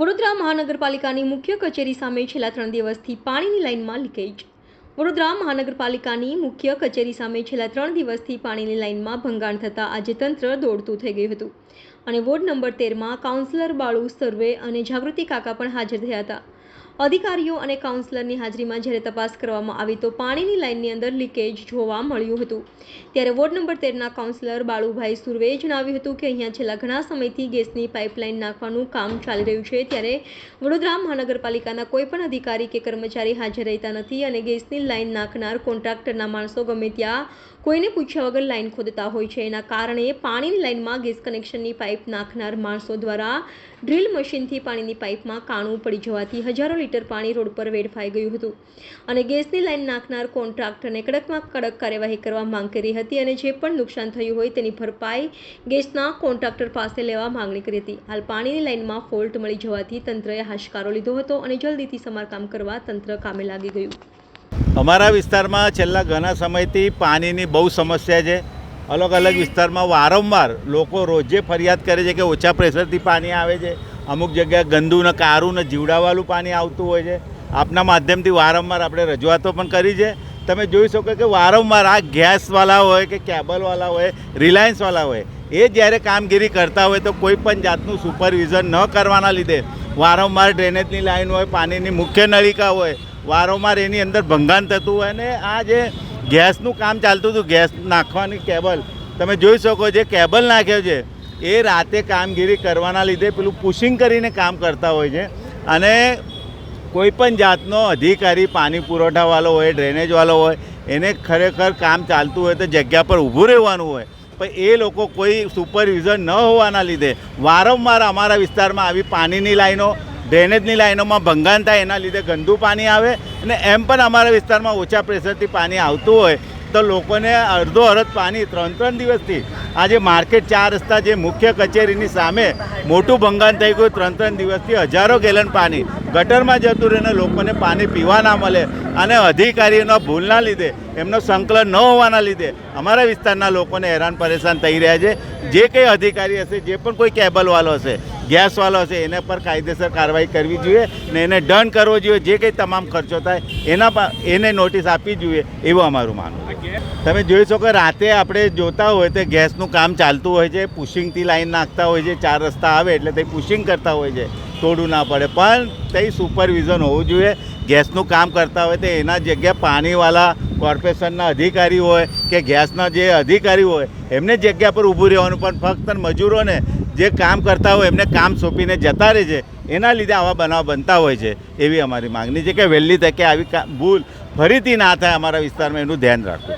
વડોદરા મહાનગરપાલિકાની મુખ્ય કચેરી સામે છેલ્લા 3 દિવસથી પાણીની લાઇનમાં લીકેજ. વડોદરા મહાનગરપાલિકાની મુખ્ય કચેરી સામે છેલ્લા 3 દિવસથી પાણીની લાઇનમાં ભંગાણ થતાં આજે તંત્ર દોડતું થઈ ગયું હતું અને વોર્ડ નંબર 13માં કાઉન્સિલર બાળુ સર્વે અને જાગૃતિ કાકા પણ હાજર થયા હતા. અધિકારીઓ અને કાઉન્સિલરની હાજરીમાં જ્યારે તપાસ કરવામાં આવી તો પાણીની લાઇનની અંદર લીકેજ જોવા મળ્યું હતું. ત્યારે વોર્ડ નંબર 13ના કાઉન્સિલર બાળુભાઈ સુર્વેએ જણાવ્યું હતું કે અહીંયા છેલ્લા ઘણા સમયથી ગેસની પાઇપલાઇન નાખવાનું કામ ચાલી રહ્યું છે, ત્યારે વડોદરા મહાનગરપાલિકાના કોઈ પણ અધિકારી કે કર્મચારી હાજર રહેતા નથી અને ગેસની લાઇન નાખનાર કોન્ટ્રાક્ટરના માણસો ગમે ત્યાં કોઈને પૂછ્યા વગર લાઇન ખોદતા હોય છે. એના કારણે પાણીની લાઇનમાં ગેસ કનેક્શનની પાઇપ નાખનાર માણસો દ્વારા ડ્રીલ મશીનથી પાણીની પાઇપમાં કાણું પડી જવાથી હજારો લીટર પાણી રોડ પર વેડફાઈ ગયું હતું અને ગેસની લાઇન નાખનાર કોન્ટ્રાક્ટરને કડકમાં કડક કાર્યવાહી કરવા માંગ કરી હતી અને જે પણ નુકસાન થયું હોય તેની ભરપાઈ ગેસના કોન્ટ્રાક્ટર પાસે લેવા માંગણી કરી હતી. હાલ પાણીની લાઇનમાં ફોલ્ટ મળી જવાથી તંત્રએ હાશકારો લીધો હતો અને જલ્દીથી સમારકામ કરવા તંત્ર કામે લાગી ગયું. અમારા વિસ્તારમાં છેલ્લા ઘણા સમયથી પાણીની બહુ સમસ્યા છે. અલગ અલગ વિસ્તારમાં વારંવાર લોકો રોજે ફરિયાદ કરે છે કે ઓછા પ્રેશરથી પાણી આવે છે, અમુક જગ્યાએ ગંદુ ને કારું ને જીવડાવાળું પાણી આવતું હોય છે. આપના માધ્યમથી વારંવાર આપણે રજૂઆતો પણ કરી છે. તમે જોઈ શકો કે વારંવાર આ ગેસવાળા હોય કે કેબલવાળા હોય, રિલાયન્સવાળા હોય, એ જ્યારે કામગીરી કરતા હોય તો કોઈ પણ જાતનું સુપરવિઝન ન કરવાના લીધે વારંવાર ડ્રેનેજની લાઈન હોય, પાણીની મુખ્ય નળિકા હોય, વારંવાર એની અંદર ભંગાણ થતું હોય. અને આ જે ગેસનું કામ ચાલતું હતું, ગેસ નાખવાની કેબલ, તમે જોઈ શકો જે કેબલ નાખ્યો છે એ રાતે કામગીરી કરવાના લીધે પેલું પુશિંગ કરીને કામ કરતા હોય છે. અને કોઈ પણ જાતનો અધિકારી પાણી પુરવઠાવાળો હોય, ડ્રેનેજવાળો હોય, એને ખરેખર કામ ચાલતું હોય તો જગ્યા પર ઊભું રહેવાનું હોય, પણ એ લોકો કોઈ સુપરવિઝન ન હોવાના લીધે વારંવાર અમારા વિસ્તારમાં આવી પાણીની લાઈનો, ડ્રેનેજની લાઈનોમાં ભંગાણ થાય, એના લીધે ગંદુ પાણી આવે. અને એમ પણ અમારા વિસ્તારમાં ઓછા પ્રેશરથી પાણી આવતું હોય તો લોકોને અડધો અડધ પાણી 3-3 દિવસથી આજે માર્કેટ 4 રસ્તા જે મુખ્ય કચેરીની સામે મોટું ભંગાણ થઈ ગયું. 3-3 દિવસથી હજારો ગેલન પાણી ગટરમાં જતું રહીને લોકોને પાણી પીવા ના મળે અને અધિકારીઓના ભૂલના લીધે, એમનો સંકલન ન હોવાના લીધે અમારા વિસ્તારના લોકોને હેરાન પરેશાન થઈ રહ્યા છે. જે કંઈ અધિકારી હશે, જે પણ કોઈ કેબલવાળો હશે, ગેસવાળો હશે, એને પર કાયદેસર કાર્યવાહી કરવી જોઈએ ને એને દંડ કરવો જોઈએ. જે કંઈ તમામ ખર્ચો થાય એને નોટિસ આપવી જોઈએ એવું અમારું માનવું. તમે જોઈ શકો રાતે આપણે જોતા હોય તો ગેસનું કામ ચાલતું હોય છે, પુશિંગથી લાઈન નાખતા હોય છે, 4 રસ્તા આવે એટલે તે પુશિંગ કરતા હોય છે, તોડવું ના પડે. પણ તે સુપરવિઝન હોવું જોઈએ. ગેસનું કામ કરતા હોય તો એના જગ્યાએ પાણીવાળા કોર્પોરેશનના અધિકારી હોય કે ગેસના જે અધિકારી હોય એમને જગ્યા પર ઊભું રહેવાનું. પણ ફક્ત મજૂરોને જે કામ કરતા હોય એમને કામ સોંપીને જતા રહે છે, એના લીધે આવા બનાવ બનતા હોય છે. એવી અમારી માગણી છે કે વહેલી તકે આવી ભૂલ ફરીથી ના થાય અમારા વિસ્તારમાં, એનું ધ્યાન રાખવું.